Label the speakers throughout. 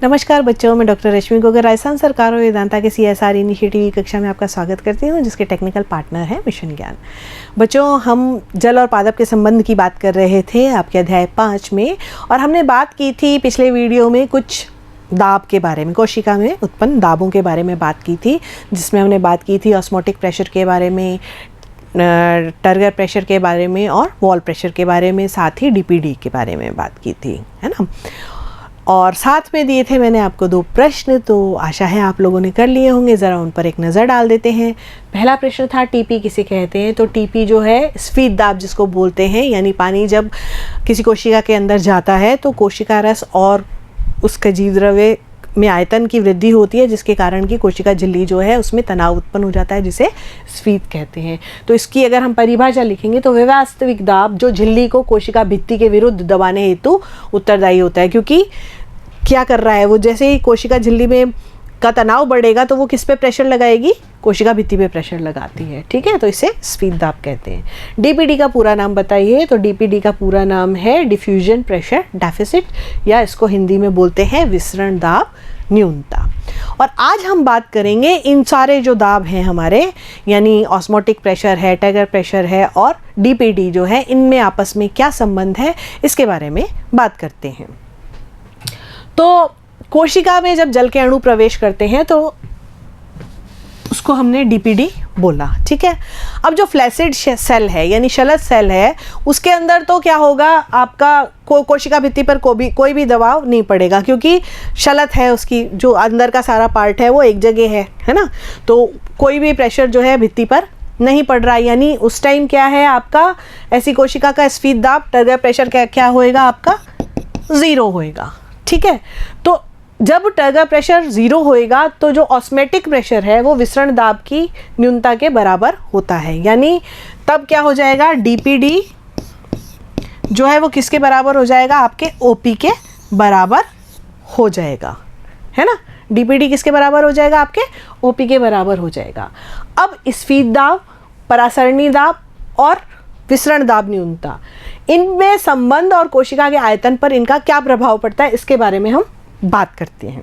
Speaker 1: नमस्कार बच्चों, मैं डॉक्टर रश्मि गोगर राजस्थान सरकार और वेदांता के CSR इनिशिएटिव की कक्षा में आपका स्वागत करती हूँ, जिसके टेक्निकल पार्टनर है मिशन ज्ञान। बच्चों, हम जल और पादप के संबंध की बात कर रहे थे आपके अध्याय 5 में, और हमने बात की थी पिछले वीडियो में कुछ दाब के बारे में, कोशिका में उत्पन्न दाबों के बारे में बात की थी, जिसमें हमने बात की थी ऑस्मोटिक प्रेशर के बारे में, टर्गर प्रेशर के बारे में और वॉल प्रेशर के बारे में, साथ ही DPD के बारे में बात की थी, है ना। और साथ में दिए थे मैंने आपको 2 प्रश्न, तो आशा है आप लोगों ने कर लिए होंगे। ज़रा उन पर एक नज़र डाल देते हैं। पहला प्रश्न था TP किसे कहते हैं। तो TP जो है स्फीत दाब जिसको बोलते हैं, यानी पानी जब किसी कोशिका के अंदर जाता है तो कोशिका रस और उसके जीव द्रव्य में आयतन की वृद्धि होती है, जिसके कारण की कोशिका झिल्ली जो है उसमें तनाव उत्पन्न हो जाता है, जिसे स्फीत कहते हैं। तो इसकी अगर हम परिभाषा लिखेंगे तो वास्तविक दाब जो झिल्ली को कोशिका भित्ति के विरुद्ध दबाने हेतु उत्तरदायी होता है, क्योंकि क्या कर रहा है वो, जैसे ही कोशिका झिल्ली में का तनाव बढ़ेगा तो वो किस पे प्रेशर लगाएगी, कोशिका भित्ति पे प्रेशर लगाती है, ठीक है। तो इसे स्फीत दाब कहते हैं। DPD का पूरा नाम बताइए। तो DPD का पूरा नाम है डिफ्यूजन प्रेशर डेफिसिट, या इसको हिंदी में बोलते हैं विसरण दाब न्यूनता। और आज हम बात करेंगे इन सारे जो दाब हैं हमारे, यानी ऑस्मोटिक प्रेशर है, टर्गर प्रेशर है और DPD जो है, इनमें आपस में क्या संबंध है, इसके बारे में बात करते हैं। तो कोशिका में जब जल के अणु प्रवेश करते हैं तो उसको हमने DPD बोला, ठीक है। अब जो फ्लैसिड सेल है यानी शलद सेल है, उसके अंदर तो क्या होगा, आपका कोशिका भित्ति पर कोई भी दबाव नहीं पड़ेगा, क्योंकि शलद है, उसकी जो अंदर का सारा पार्ट है वो एक जगह है ना। तो कोई भी प्रेशर जो है भित्ति पर नहीं पड़ रहा, यानी उस टाइम क्या है आपका, ऐसी कोशिका का स्फीत दाब टर्गर प्रेशर क्या होएगा, आपका 0 होएगा, ठीक है। तो जब टर्गर प्रेशर 0 होएगा तो जो ऑस्मेटिक प्रेशर है वो विसरण दाब की न्यूनता के बराबर होता है, यानी तब क्या हो जाएगा, DPD जो है वो किसके बराबर हो जाएगा, आपके OP के बराबर हो जाएगा, है ना। DPD किसके बराबर हो जाएगा, आपके OP के बराबर हो जाएगा। अब स्फीत दाब, परासरणी दाब और विसरण दाब न्यूनता, इनमें संबंध और कोशिका के आयतन पर इनका क्या प्रभाव पड़ता है, इसके बारे में हम बात करते हैं।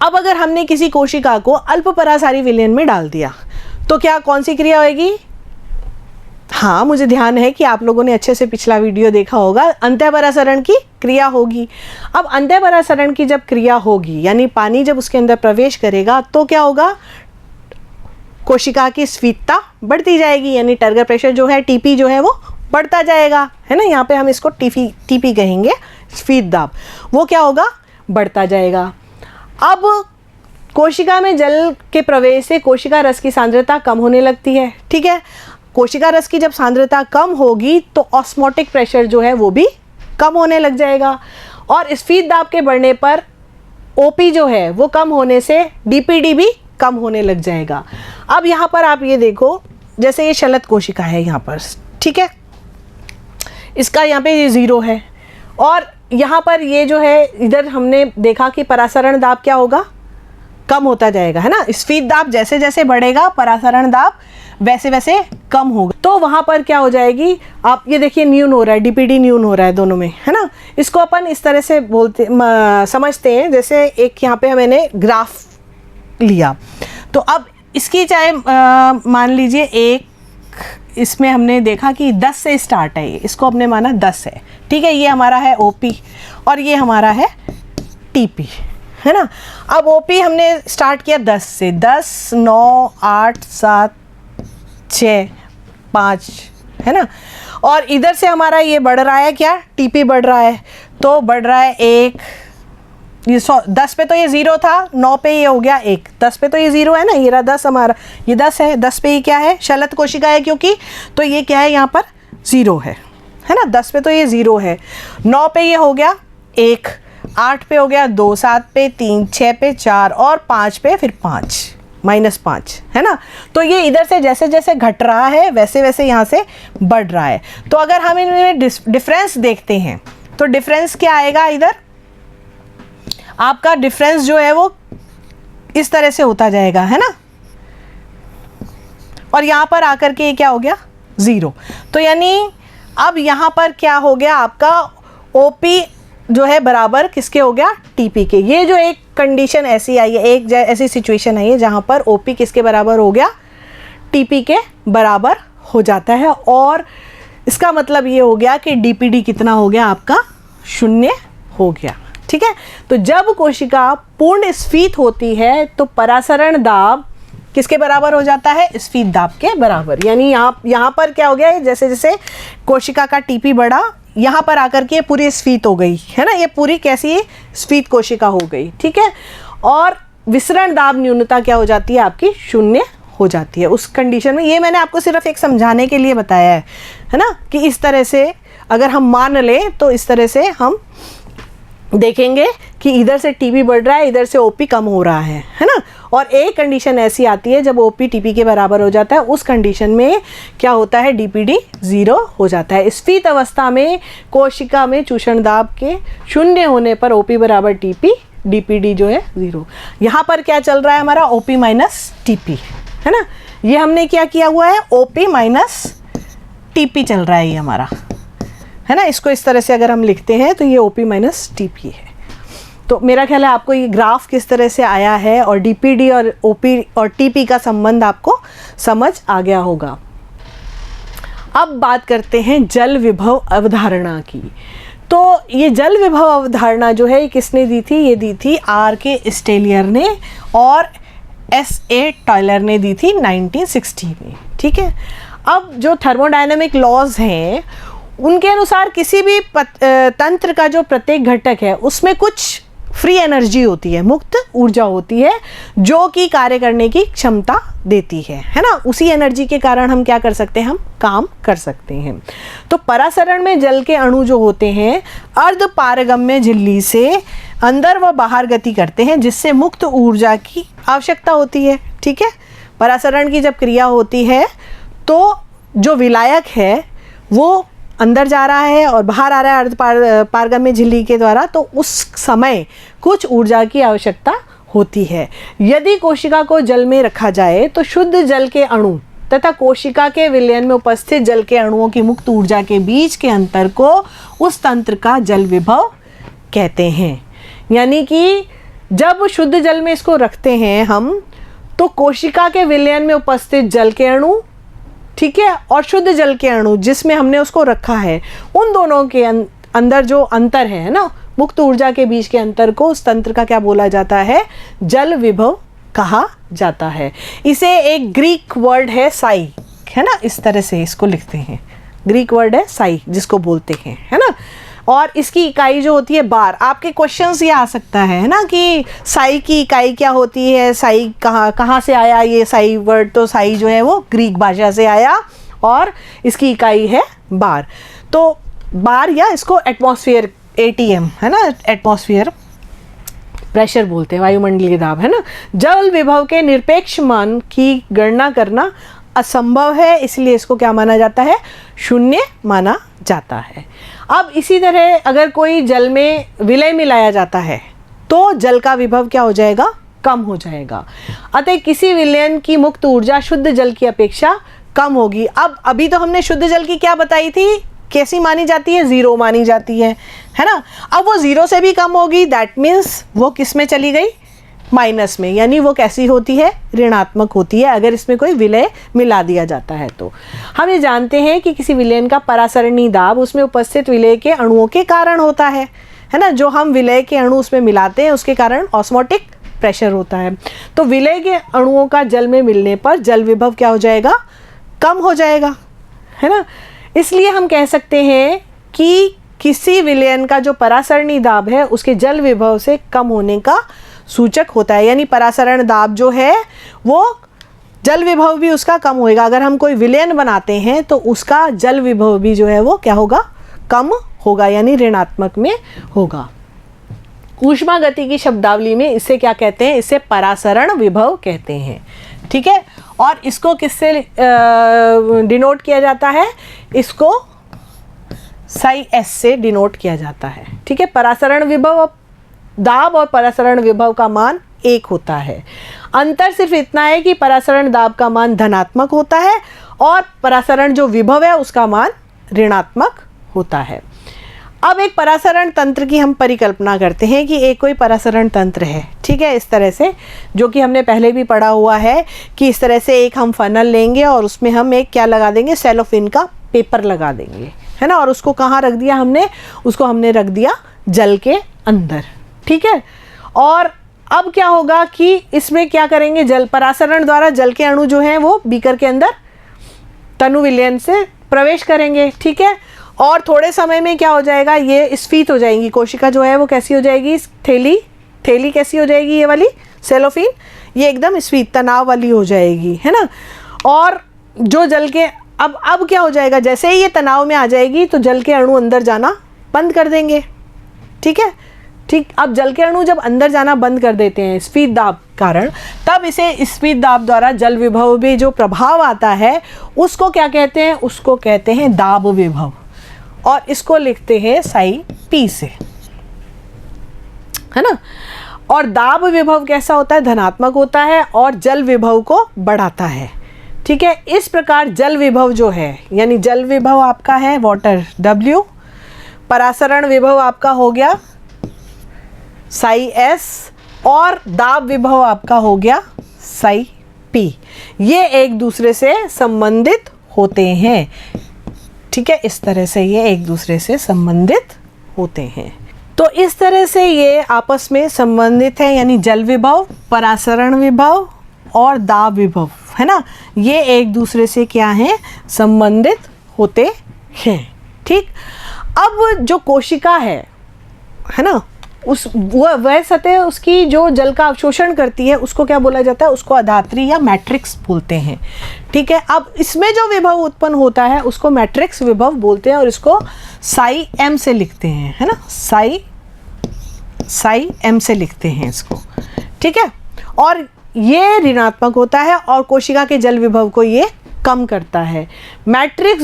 Speaker 1: अब अगर हमने किसी कोशिका को अल्प परासारी विलयन में डाल दिया तो क्या कौन सी क्रिया होगी। हाँ, मुझे ध्यान है कि आप लोगों ने अच्छे से पिछला वीडियो देखा होगा, अंतःपरासरण की क्रिया होगी। अब अंतःपरासरण की जब क्रिया होगी, यानी पानी जब उसके अंदर प्रवेश करेगा, तो क्या होगा, कोशिका की स्फीतता बढ़ती जाएगी, यानी टर्गर प्रेशर जो है TP जो है वो बढ़ता जाएगा, है ना। यहाँ पे हम इसको TP कहेंगे, स्फीत दाब, वो क्या होगा, बढ़ता जाएगा। अब कोशिका में जल के प्रवेश से कोशिका रस की सांद्रता कम होने लगती है, ठीक है। कोशिका रस की जब सांद्रता कम होगी तो ऑस्मोटिक प्रेशर जो है वो भी कम होने लग जाएगा, और स्फीत दाब के बढ़ने पर OP जो है वो कम होने से DPD भी कम होने लग जाएगा। अब यहाँ पर आप ये देखो, जैसे ये शलद कोशिका है यहाँ पर, ठीक है, इसका यहाँ पे ये 0 है, और यहाँ पर ये जो है, इधर हमने देखा कि परासरण दाब क्या होगा, कम होता जाएगा, है ना। स्फीत दाब जैसे जैसे बढ़ेगा, परासरण दाब वैसे वैसे कम होगा। तो वहाँ पर क्या हो जाएगी, आप ये देखिए न्यून हो रहा है, DPD न्यून हो रहा है दोनों में, है ना। इसको अपन इस तरह से समझते हैं, जैसे एक यहाँ पे मैंने ग्राफ लिया, तो अब इसकी चाहे मान लीजिए एक, इसमें हमने देखा कि 10 से स्टार्ट है, इसको हमने माना 10 है, ठीक है। ये हमारा है OP और ये हमारा है TP, है ना। अब OP हमने स्टार्ट किया 10 से, 10, 9, 8, 7, 6, 5, है ना। और इधर से हमारा ये बढ़ रहा है, क्या, TP बढ़ रहा है, तो बढ़ रहा है 1, ये 10 पे तो ये 0 था, 9 पे ये हो गया 1, 10 पे तो ये 0 है ना, ये रहा 10 हमारा, ये 10 है, 10 पे ये क्या है, शलद कोशिका है क्योंकि, तो ये क्या है, यहाँ पर 0 है ना। 10 पे तो ये 0 है, 9 पे ये हो गया 1, 8 पे हो गया 2, 7 पे 3, 6 पे 4 और 5 पे फिर 5, -5, है ना। तो ये इधर से जैसे जैसे घट रहा है वैसे वैसे यहाँ से बढ़ रहा है। तो अगर हम इनमें डिफरेंस देखते हैं तो डिफरेंस क्या आएगा, इधर आपका डिफरेंस जो है वो इस तरह से होता जाएगा, है ना। और यहाँ पर आकर के ये क्या हो गया, 0। तो यानी अब यहाँ पर क्या हो गया, आपका OP जो है बराबर किसके हो गया, टीपी के। ये जो एक कंडीशन ऐसी आई है, एक ऐसी सिचुएशन आई है जहाँ पर ओपी किसके बराबर हो गया, टीपी के बराबर हो जाता है। और इसका मतलब ये हो गया कि डीपीडी कितना हो गया आपका, 0 हो गया। ठीक है, तो जब कोशिका पूर्ण स्फीत होती है तो परासरण दाब किसके बराबर हो जाता है, स्फीत दाब के बराबर। यानी यहाँ पर क्या हो गया, जैसे जैसे कोशिका का टीपी बढ़ा, यहाँ पर आकर के पूरी स्फीत हो गई है ना, ये पूरी कैसी स्फीत कोशिका हो गई। ठीक है, और विसरण दाब न्यूनता क्या हो जाती है आपकी, 0 हो जाती है उस कंडीशन में। ये मैंने आपको सिर्फ एक समझाने के लिए बताया है ना, कि इस तरह से अगर हम मान लें तो इस तरह से हम देखेंगे कि इधर से टीपी बढ़ रहा है, इधर से ओपी कम हो रहा है ना। और एक कंडीशन ऐसी आती है जब ओपी टीपी के बराबर हो जाता है, उस कंडीशन में क्या होता है, डीपीडी 0 हो जाता है। स्फीत अवस्था में कोशिका में चूषण दाब के 0 होने पर ओपी बराबर टीपी, डीपीडी जो है 0। यहाँ पर क्या चल रहा है हमारा, ओपी माइनस टीपी है ना। ये हमने क्या किया हुआ है, ओपी माइनस टीपी चल रहा है ये हमारा, है ना। इसको इस तरह से अगर हम लिखते हैं तो ये ओपी माइनस टीपी है। तो मेरा ख्याल है आपको ये ग्राफ किस तरह से आया है और डीपीडी और ओपी और टीपी का संबंध आपको समझ आ गया होगा। अब बात करते हैं जल विभव अवधारणा की। तो ये जल विभव अवधारणा जो है किसने दी थी, ये दी थी R.K. स्टेलियर ने और S.A. टॉयलर ने दी थी 1960 में। ठीक है, अब जो थर्मोडायनेमिक लॉज हैं उनके अनुसार किसी भी तंत्र का जो प्रत्येक घटक है उसमें कुछ फ्री एनर्जी होती है, मुक्त ऊर्जा होती है जो कि कार्य करने की क्षमता देती है ना। उसी एनर्जी के कारण हम क्या कर सकते हैं, हम काम कर सकते हैं। तो परासरण में जल के अणु जो होते हैं अर्ध पारगम्य झिल्ली से अंदर व बाहर गति करते हैं, जिससे मुक्त ऊर्जा की आवश्यकता होती है। ठीक है, परासरण की जब क्रिया होती है तो जो विलायक है वो अंदर जा रहा है और बाहर आ रहा है अर्ध पारगम्य झिल्ली के द्वारा, तो उस समय कुछ ऊर्जा की आवश्यकता होती है। यदि कोशिका को जल में रखा जाए तो शुद्ध जल के अणु तथा कोशिका के विलयन में उपस्थित जल के अणुओं की मुक्त ऊर्जा के बीच के अंतर को उस तंत्र का जल विभव कहते हैं। यानी कि जब शुद्ध जल में इसको रखते हैं हम, तो कोशिका के विलयन में उपस्थित जल के अणु, ठीक है, और शुद्ध जल के अणु जिसमें हमने उसको रखा है, उन दोनों के अंदर जो अंतर है ना, मुक्त ऊर्जा के बीच के अंतर को उस तंत्र का क्या बोला जाता है, जल विभव कहा जाता है। इसे एक ग्रीक वर्ड है साई, है ना, इस तरह से इसको लिखते हैं, ग्रीक वर्ड है साई जिसको बोलते हैं, है ना। और इसकी इकाई जो होती है बार। आपके क्वेश्चंस ये आ सकता है ना कि साई की इकाई क्या होती है, साई कहाँ से आया ये साई वर्ड। तो साई जो है वो ग्रीक भाषा से आया और इसकी इकाई है बार। तो बार या इसको एटमॉस्फेयर, ATM है ना, एटमॉस्फेयर प्रेशर बोलते हैं, वायुमंडलीय दाब, है ना। जल विभव के निरपेक्ष मान की गणना करना असंभव है, इसलिए इसको क्या माना जाता है, 0 माना जाता है। अब इसी तरह अगर कोई जल में विलय मिलाया जाता है तो जल का विभव क्या हो जाएगा, कम हो जाएगा। अतः किसी विलयन की मुक्त ऊर्जा शुद्ध जल की अपेक्षा कम होगी। अब अभी तो हमने शुद्ध जल की क्या बताई थी, कैसी मानी जाती है, 0 मानी जाती है ना। अब वो 0 से भी कम होगी, दैट मीन्स वो किस में चली गई, माइनस में, यानी वो कैसी होती है, ऋणात्मक होती है अगर इसमें कोई विलय मिला दिया जाता है। तो हम ये जानते हैं कि किसी विलयन का परासरणी दाब उसमें उपस्थित विलय के अणुओं के कारण होता है ना। जो हम विलय के अणु उसमें मिलाते हैं उसके कारण ऑस्मोटिक प्रेशर होता है। तो विलय के अणुओं का जल में मिलने पर जल विभव क्या हो जाएगा, कम हो जाएगा, है ना। इसलिए हम कह सकते हैं कि किसी विलयन का जो परासरणी दाब है उसके जल विभव से कम होने का सूचक होता है। यानी परासरण दाब जो है वो जल विभव भी उसका कम होएगा। अगर हम कोई विलयन बनाते हैं तो उसका जल विभव भी जो है वो क्या होगा, कम होगा, यानी ऋणात्मक में होगा। ऊष्मा गति की शब्दावली में इसे क्या कहते हैं, इसे परासरण विभव कहते हैं। ठीक है, और इसको किससे डिनोट किया जाता है, इसको साई S से डिनोट किया जाता है। ठीक है, परासरण विभव दाब और परासरण विभव का मान 1 होता है। अंतर सिर्फ इतना है कि परासरण दाब का मान धनात्मक होता है और परासरण जो विभव है उसका मान ऋणात्मक होता है। अब एक परासरण तंत्र की हम परिकल्पना करते हैं कि एक कोई परासरण तंत्र है, ठीक है, इस तरह से, जो कि हमने पहले भी पढ़ा हुआ है कि इस तरह से एक हम फनल लेंगे और उसमें हम एक क्या लगा देंगे, सेलोफेन का पेपर लगा देंगे, है ना, और उसको कहाँ रख दिया हमने, उसको हमने रख दिया जल के अंदर, ठीक है। और अब क्या होगा कि इसमें क्या करेंगे, जल परासरण द्वारा जल के अणु जो हैं वो बीकर के अंदर तनु विलयन से प्रवेश करेंगे, ठीक है। और थोड़े समय में क्या हो जाएगा, ये स्फीत हो जाएंगी, कोशिका जो है वो कैसी हो जाएगी, थैली कैसी हो जाएगी, ये वाली सेलोफिन, ये एकदम स्फीत तनाव वाली हो जाएगी, है ना। और जो जल के अब क्या हो जाएगा, जैसे ही ये तनाव में आ जाएगी तो जल के अणु अंदर जाना बंद कर देंगे, ठीक है, ठीक। अब जल के अणु जब अंदर जाना बंद कर देते हैं स्फीत दाब कारण, तब इसे स्फीत दाब द्वारा जल विभव में जो प्रभाव आता है उसको क्या कहते हैं, उसको कहते हैं दाब विभव, और इसको लिखते हैं साई पी से, है ना। और दाब विभव कैसा होता है, धनात्मक होता है और जल विभव को बढ़ाता है, ठीक है। इस प्रकार जल विभव जो है, यानी जल विभव आपका है वाटर W, परासरण विभव आपका हो गया साई S, और दाब विभव आपका हो गया साई P। ये एक दूसरे से संबंधित होते हैं, ठीक है, इस तरह से ये एक दूसरे से संबंधित होते हैं। तो इस तरह से ये आपस में संबंधित है, यानी जल विभव, परासरण विभव और दाब विभव, है ना, ये एक दूसरे से क्या हैं, संबंधित होते हैं, ठीक। अब जो कोशिका है ना, वह सतह उसकी जो जल का अवशोषण करती है उसको क्या बोला जाता है, उसको अधात्री या मैट्रिक्स बोलते हैं, ठीक है। अब इसमें जो विभव उत्पन्न होता है उसको मैट्रिक्स विभव बोलते हैं और इसको साई M से लिखते हैं, है ना, साई M से लिखते हैं इसको, ठीक है। और ये ऋणात्मक होता है और कोशिका के जल विभव को ये कम करता है। मैट्रिक्स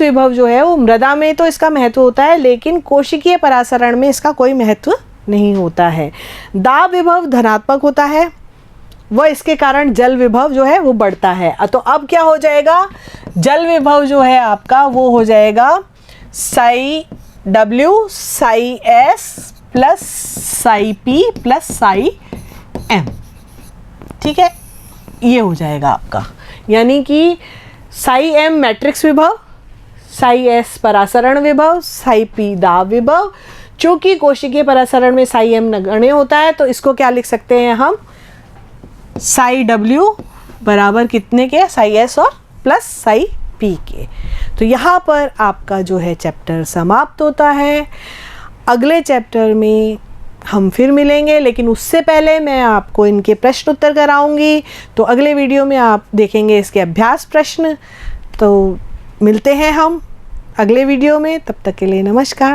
Speaker 1: विभव जो है वो मृदा में तो इसका महत्व होता है, लेकिन कोशिकीय परासरण में इसका कोई महत्व नहीं होता है। दाब विभव धनात्मक होता है, वह इसके कारण जल विभव जो है वो बढ़ता है। तो अब क्या हो जाएगा, जल विभव जो है आपका वो हो जाएगा Sai W Sai S plus psi P plus psi M, ठीक है, ये हो जाएगा आपका, यानी कि साई M मैट्रिक्स विभव, साई S परासरण विभव, साई P दाब विभव। चूँकि कोशिकीय परासरण में साई M नगण्य होता है तो इसको क्या लिख सकते हैं हम, साई W बराबर कितने के, साई S और प्लस साई P के। तो यहाँ पर आपका जो है चैप्टर समाप्त होता है। अगले चैप्टर में हम फिर मिलेंगे, लेकिन उससे पहले मैं आपको इनके प्रश्न उत्तर कराऊंगी। तो अगले वीडियो में आप देखेंगे इसके अभ्यास प्रश्न। तो मिलते हैं हम अगले वीडियो में, तब तक के लिए नमस्कार।